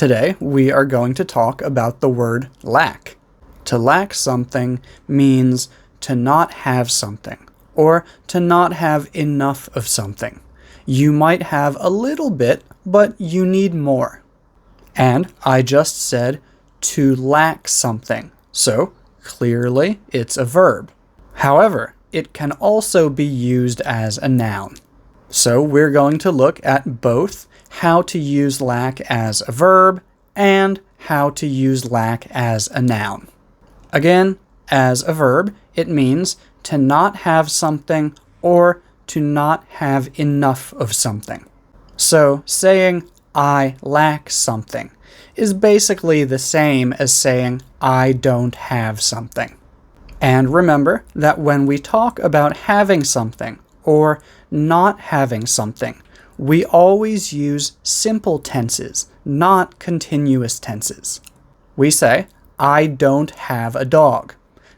Today, we are going to talk about the word lack. To lack something means to not have something, or to not have enough of something. You might have a little bit, but you need more. And I just said to lack something, so clearly it's a verb. However, it can also be used as a noun. So we're going to look at both how to use lack as a verb and how to use lack as a noun. Again, as a verb, it means to not have something or to not have enough of something. So saying I lack something is basically the same as saying I don't have something. And remember that when we talk about having something or not having something, we always use simple tenses, not continuous tenses. We say, I don't have a dog,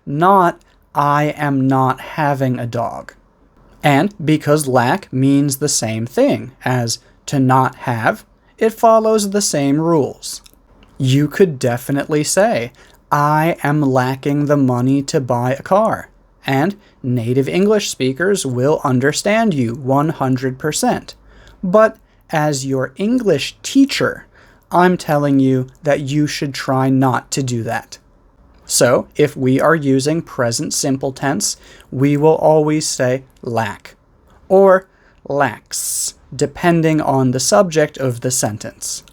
not I am not having a dog. And because lack means the same thing as to not have, it follows the same rules. You could definitely say, I am lacking the money to buy a car, and native English speakers will understand you 100%. But as your English teacher, I'm telling you that you should try not to do that. So, if we are using present simple tense, we will always say lack or lacks, depending on the subject of the sentence.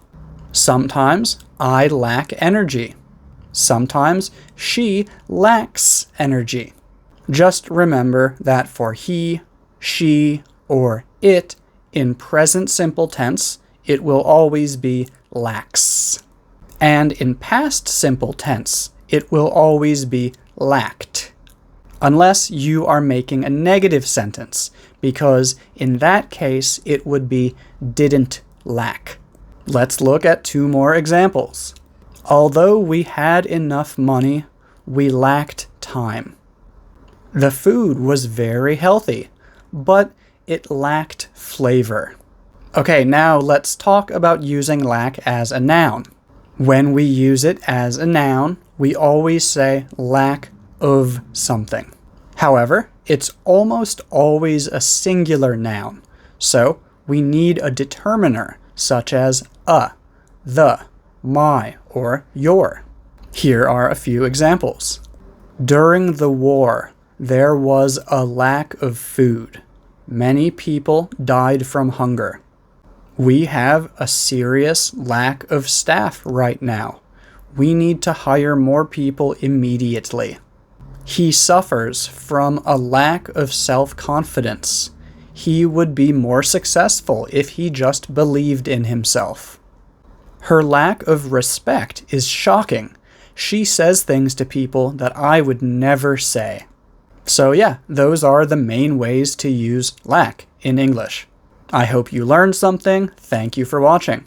Sometimes I lack energy. Sometimes she lacks energy. Just remember that for he, she, or it, in present simple tense, it will always be lacks. And in past simple tense, it will always be lacked. Unless you are making a negative sentence, because in that case, it would be didn't lack. Let's look at two more examples. Although we had enough money, we lacked time. The food was very healthy, but it lacked flavor. Okay, now let's talk about using lack as a noun. When we use it as a noun, we always say lack of something. However, it's almost always a singular noun, so we need a determiner such as a, the, my, or your. Here are a few examples. During the war, there was a lack of food. Many people died from hunger. We have a serious lack of staff right now. We need to hire more people immediately. He suffers from a lack of self-confidence. He would be more successful if he just believed in himself. Her lack of respect is shocking. She says things to people that I would never say. So yeah, those are the main ways to use lack in English. I hope you learned something. Thank you for watching.